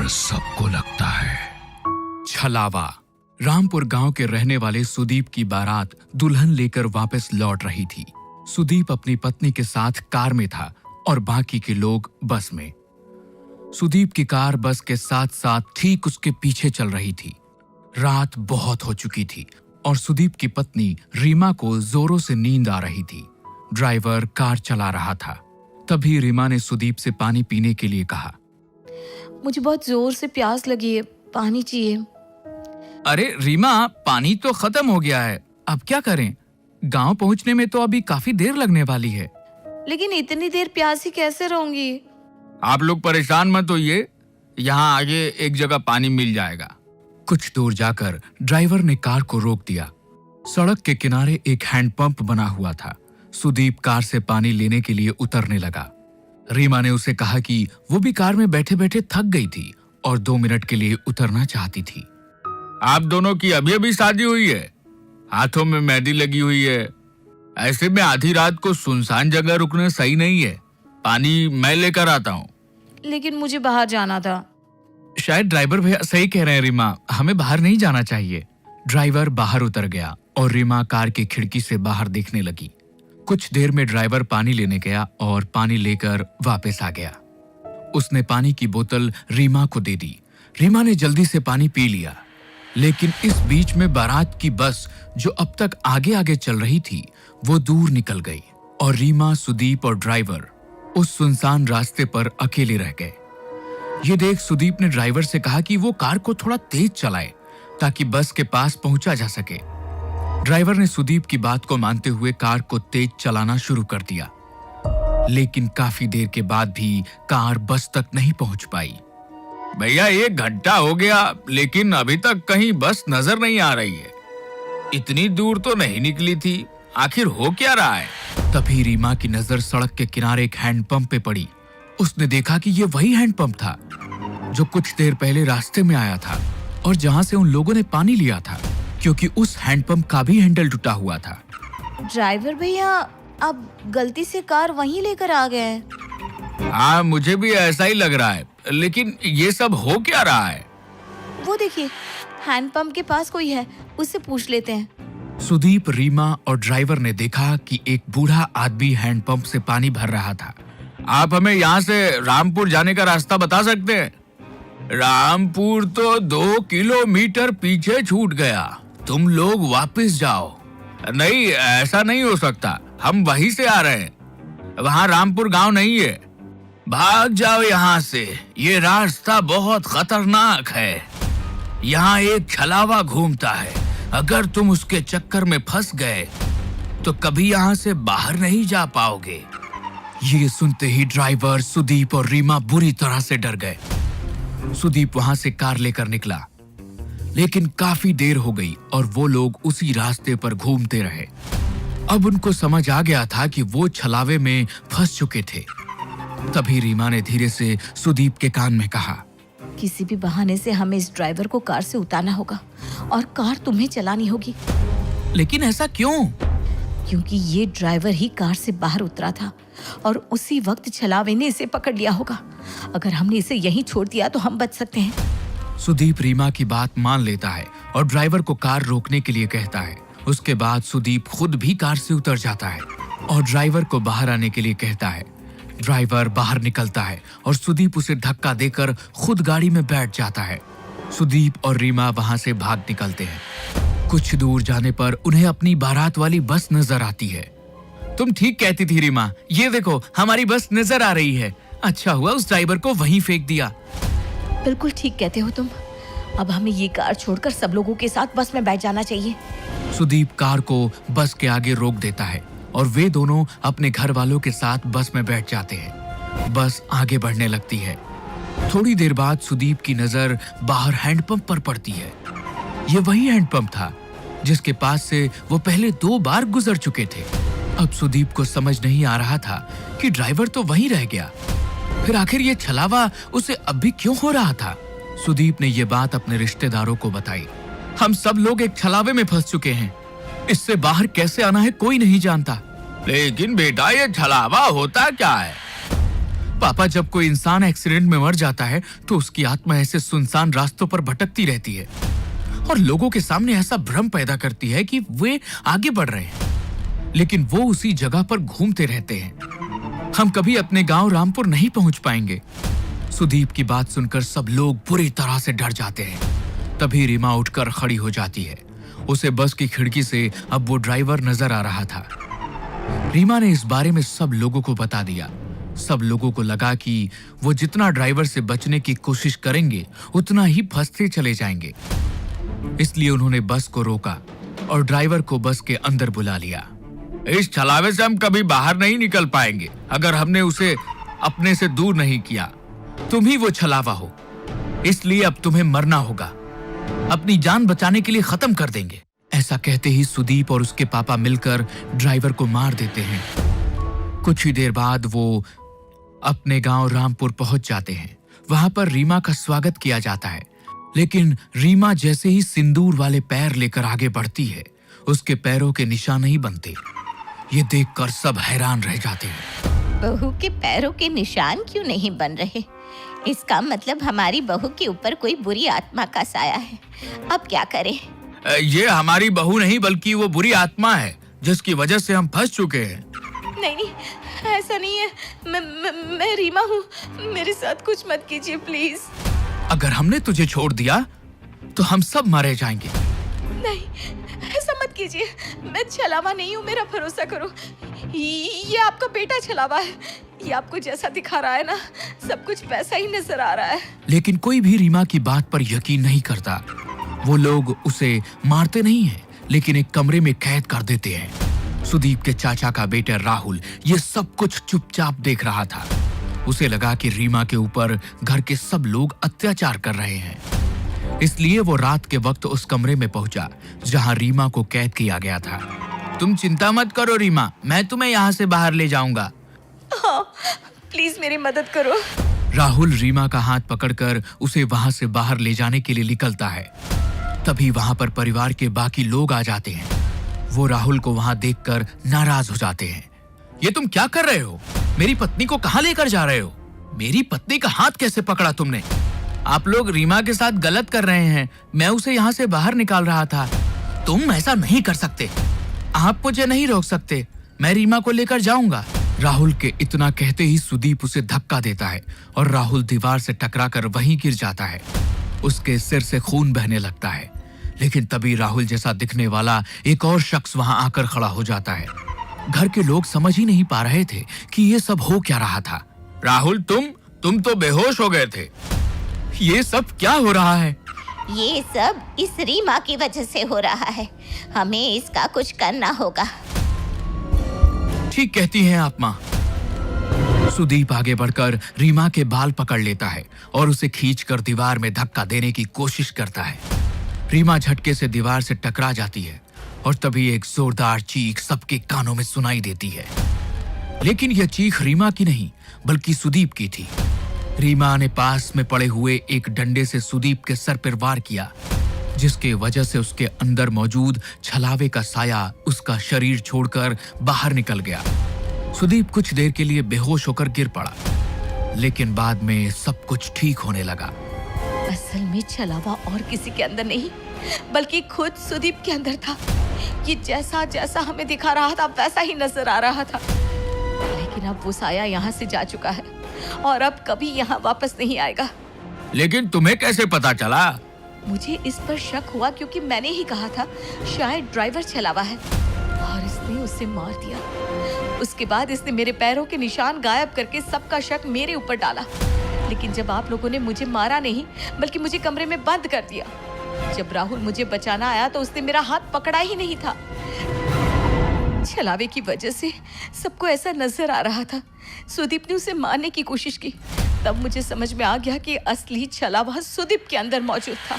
डर सबको लगता है। छलावा। रामपुर गांव के रहने वाले सुदीप की बारात दुल्हन लेकर वापस लौट रही थी। सुदीप अपनी पत्नी के साथ कार में था और बाकी के लोग बस में। सुदीप की कार बस के साथ साथ ठीक उसके पीछे चल रही थी। रात बहुत हो चुकी थी और सुदीप की पत्नी रीमा को जोरों से नींद आ रही थी। ड्राइवर कार चला रहा था। तभी रीमा ने सुदीप से पानी पीने के लिए कहा। मुझे बहुत जोर से प्यास लगी है, पानी चाहिए। अरे रीमा, पानी तो खत्म हो गया है, अब क्या करें? गांव पहुंचने में तो अभी काफी देर लगने वाली है। लेकिन इतनी देर प्यासी कैसे रहूंगी? आप लोग परेशान मत होइए, यहाँ आगे एक जगह पानी मिल जाएगा। कुछ दूर जाकर ड्राइवर ने कार को रोक दिया। सड़क के किनारे एक हैंडपंप बना हुआ था। सुदीप कार से पानी लेने के लिए उतरने लगा। रीमा ने उसे कहा कि वो भी कार में बैठे बैठे थक गई थी और 2 मिनट के लिए उतरना चाहती थी। आप दोनों की अभी अभी शादी हुई है, हाथों में मेहंदी लगी हुई है, ऐसे में आधी रात को सुनसान जगह रुकना सही नहीं है। पानी मैं लेकर आता हूँ। लेकिन मुझे बाहर जाना था। शायद ड्राइवर भैया सही कह रहे हैं रीमा, हमें बाहर नहीं जाना चाहिए। ड्राइवर बाहर उतर गया और रीमा कार की खिड़की से बाहर देखने लगी। कुछ देर में ड्राइवर पानी लेने गया और पानी लेकर वापस आ गया। उसने पानी की बोतल रीमा को दे दी। रीमा ने जल्दी से पानी पी लिया। लेकिन इस बीच में बारात की बस जो अब तक आगे आगे चल रही थी वो दूर निकल गई और रीमा, सुदीप और ड्राइवर उस सुनसान रास्ते पर अकेले रह गए। ये देख सुदीप ने ड्राइवर से कहा कि वो कार को थोड़ा तेज चलाए ताकि बस के पास पहुंचा जा सके। ड्राइवर ने सुदीप की बात को मानते हुए कार को तेज चलाना शुरू कर दिया। लेकिन काफी देर के बाद भी कार बस तक नहीं पहुंच पाई। भैया 1 घंटा हो गया लेकिन अभी तक कहीं बस नजर नहीं आ रही है। इतनी दूर तो नहीं निकली थी, आखिर हो क्या रहा है? तभी रीमा की नजर सड़क के किनारे एक हैंडपंप पे पड़ी। उसने देखा कि ये वही हैंडपंप था जो कुछ देर पहले रास्ते में आया था और जहां से उन लोगों ने पानी लिया था, क्योंकि उस हैंडपंप का भी हैंडल टूटा हुआ था। ड्राइवर भैया, आप गलती से कार वहीं लेकर आ गए हैं। हाँ, मुझे भी ऐसा ही लग रहा है, लेकिन ये सब हो क्या रहा है? वो देखिए, हैंडपंप के पास कोई है, उससे पूछ लेते हैं। सुदीप, रीमा और ड्राइवर ने देखा कि एक बूढ़ा आदमी हैंडपंप से पानी भर रहा था। आप हमें यहाँ से रामपुर जाने का रास्ता बता सकते हैं? रामपुर तो 2 किलोमीटर पीछे छूट गया, तुम लोग वापस जाओ। नहीं, ऐसा नहीं हो सकता, हम वहीं से आ रहे हैं, वहाँ रामपुर गांव नहीं है। भाग जाओ यहाँ से, ये रास्ता बहुत खतरनाक है। यहाँ एक छलावा घूमता है, अगर तुम उसके चक्कर में फंस गए तो कभी यहाँ से बाहर नहीं जा पाओगे। ये सुनते ही ड्राइवर, सुदीप और रीमा बुरी तरह से डर गए। सुदीप वहां से कार लेकर निकला, लेकिन काफी देर हो गई और वो लोग उसी रास्ते पर घूमते रहे। अब उनको समझ आ गया था कि वो छलावे में फंस चुके थे। तभी रीमा ने धीरे से सुदीप के कान में कहा, किसी भी बहाने से हमें इस ड्राइवर को कार से उतारना होगा और कार तुम्हें चलानी होगी। लेकिन ऐसा क्यों? क्योंकि ये ड्राइवर ही कार से बाहर उतरा था और उसी वक्त छलावे ने इसे पकड़ लिया होगा। अगर हमने इसे यहीं छोड़ दिया तो हम बच सकते हैं। सुदीप रीमा की बात मान लेता है और ड्राइवर को कार रोकने के लिए कहता है। उसके बाद सुदीप खुद भी कार से उतर जाता है और ड्राइवर को बाहर आने के लिए कहता है। ड्राइवर बाहर निकलता है और सुदीप उसे धक्का देकर खुद गाड़ी में बैठ जाता है। सुदीप और रीमा वहां से भाग निकलते हैं। कुछ दूर जाने पर उन्हें अपनी बारात वाली बस नजर आती है। तुम ठीक कहती थी रीमा, ये देखो हमारी बस नजर आ रही है। अच्छा हुआ उस ड्राइवर को वहीं फेंक दिया। बिल्कुल ठीक कहते हो तुम। अब हमें ये कार छोड़कर सब लोगों के साथ बस में बैठ जाना चाहिए। सुदीप कार को बस के आगे रोक देता है और वे दोनों अपने घर वालों के साथ बस में बैठ जाते हैं। बस आगे बढ़ने लगती है। थोड़ी देर बाद सुदीप की नजर बाहर हैंडपंप पर पड़ती है। ये वही हैंडपंप था जिसके पास से वो पहले 2 बार गुजर चुके थे। अब सुदीप को समझ नहीं आ रहा था कि ड्राइवर तो वहीं रह गया, फिर आखिर ये छलावा उसे अब भी क्यों हो रहा था। सुदीप ने ये बात अपने रिश्तेदारों को बताई। हम सब लोग एक छलावे में फंस चुके हैं, इससे बाहर कैसे आना है कोई नहीं जानता। लेकिन बेटा, ये छलावा होता क्या है? पापा, जब कोई इंसान एक्सीडेंट में मर जाता है तो उसकी आत्मा ऐसे सुनसान रास्तों पर भटकती रहती है और लोगों के सामने ऐसा भ्रम पैदा करती है कि वे आगे बढ़ रहे हैं, लेकिन वो उसी जगह पर घूमते रहते हैं। हम कभी अपने गांव रामपुर नहीं पहुंच पाएंगे। सुदीप की बात सुनकर सब लोग बुरी तरह से डर जाते हैं। तभी रीमा उठकर खड़ी हो जाती है। उसे बस की खिड़की से अब वो ड्राइवर नजर आ रहा था। रीमा ने इस बारे में सब लोगों को बता दिया। सब लोगों को लगा कि वो जितना ड्राइवर से बचने की कोशिश करेंगे उतना ही फंसते चले जाएंगे। इसलिए उन्होंने बस को रोका और ड्राइवर को बस के अंदर बुला लिया। इस छलावे से हम कभी बाहर नहीं निकल पाएंगे अगर हमने उसे अपने से दूर नहीं किया। तुम ही वो छलावा हो, इसलिए अब तुम्हें मरना होगा। अपनी जान बचाने के लिए खत्म कर देंगे। ऐसा कहते ही सुदीप और उसके पापा मिलकर ड्राइवर को मार देते हैं। कुछ ही देर बाद वो अपने गांव रामपुर पहुंच जाते हैं। वहां पर रीमा का स्वागत किया जाता है, लेकिन रीमा जैसे ही सिंदूर वाले पैर लेकर आगे बढ़ती है, उसके पैरों के निशान नहीं बनते। ये देखकर सब हैरान रह जाते हैं। बहू के पैरों के निशान क्यों नहीं बन रहे? इसका मतलब हमारी बहू के ऊपर कोई बुरी आत्मा का साया है। अब क्या करें? ये हमारी बहू नहीं बल्कि वो बुरी आत्मा है जिसकी वजह से हम फंस चुके हैं। नहीं, ऐसा नहीं है। मैं रीमा हूँ। मेरे साथ कुछ मत कीजिए प्लीज। अगर हमने तुझे छोड़ दिया तो हम सब मारे जाएंगे। नहीं, ऐसा मत कीजिए। मैं छलावा नहीं हूँ, मेरा भरोसा करो। ये आपका बेटा छलावा है। ये आपको जैसा दिखा रहा है ना, सब कुछ वैसा ही नजर आ रहा है। लेकिन कोई भी रीमा की बात पर यकीन नहीं करता। वो लोग उसे मारते नहीं हैं, लेकिन एक कमरे में कैद कर देते हैं। सुदीप के चाचा का बेटा राहुल ये सब कुछ चुपचाप देख रहा था। उसे लगा कि रीमा के ऊपर घर के सब लोग अत्याचार कर रहे हैं, इसलिए वो रात के वक्त उस कमरे में पहुंचा जहां रीमा को कैद किया गया था। तुम चिंता मत करो रीमा, मैं तुम्हें यहाँ से बाहर ले जाऊंगा। हाँ, प्लीज मेरी मदद करो। राहुल रीमा का हाथ पकड़कर उसे वहां से बाहर ले जाने के लिए निकलता है। तभी वहां पर परिवार के बाकी लोग आ जाते हैं। वो राहुल को वहां देखकर नाराज हो जाते हैं। ये तुम क्या कर रहे हो? मेरी पत्नी को कहां लेकर जा रहे हो? मेरी पत्नी का हाथ कैसे पकड़ा तुमने? आप लोग रीमा के साथ गलत कर रहे हैं। मैं उसे यहाँ से बाहर निकाल रहा था। तुम ऐसा नहीं कर सकते। आप मुझे नहीं रोक सकते। मैं रीमा को लेकर जाऊंगा। राहुल के इतना कहते ही सुदीप उसे धक्का देता है और राहुल दीवार से टकराकर वहीं गिर जाता है। उसके सिर से खून बहने लगता है, लेकिन तभी राहुल जैसा दिखने वाला एक और शख्स वहां आकर खड़ा हो जाता है। घर के लोग समझ ही नहीं पा रहे थे कि ये सब हो क्या रहा था। राहुल, तुम तो बेहोश हो गए थे। ये सब क्या हो रहा है? ये सब इस रीमा की वजह से हो रहा है। हमें इसका कुछ करना होगा। ठीक कहती हैं आप माँ। सुदीप आगे बढ़कर रीमा के बाल पकड़ लेता है और उसे खींचकर दीवार में धक्का देने की कोशिश करता है। रीमा झटके से दीवार से टकरा जाती है और तभी एक जोरदार चीख सबके कानों में सुनाई देती है। लेकिन यह चीख रीमा की नहीं बल्कि सुदीप की थी। रीमा ने पास में पड़े हुए एक डंडे से सुदीप के सर पर वार किया, जिसके वजह से उसके अंदर मौजूद छलावे का साया उसका शरीर छोड़कर बाहर निकल गया। सुदीप कुछ देर के लिए बेहोश होकर गिर पड़ा, लेकिन बाद में सब कुछ ठीक होने लगा। असल में छलावा और किसी के अंदर नहीं बल्कि खुद सुदीप के अंदर था। ये जैसा जैसा हमें दिखा रहा था वैसा ही नजर आ रहा था। लेकिन अब वो साया यहाँ से जा चुका है और अब कभी यहाँ वापस नहीं आएगा। लेकिन तुम्हें कैसे पता चला? मुझे इस पर शक हुआ क्योंकि मैंने ही कहा था शायद ड्राइवर छलावा है और इसने उसे मार दिया। उसके बाद इसने मेरे पैरों के निशान गायब करके सबका शक मेरे ऊपर डाला। लेकिन जब आप लोगों ने मुझे मारा नहीं बल्कि मुझे कमरे में बंद कर दिया। जब राहुल मुझे बचाना आया तो उसने मेरा हाथ पकड़ा ही नहीं था। छलावे की वजह से सबको ऐसा नजर आ रहा था। सुदीप ने उसे मारने की कोशिश की। तब मुझे समझ में आ गया कि असली छलावा सुदीप के अंदर मौजूद था।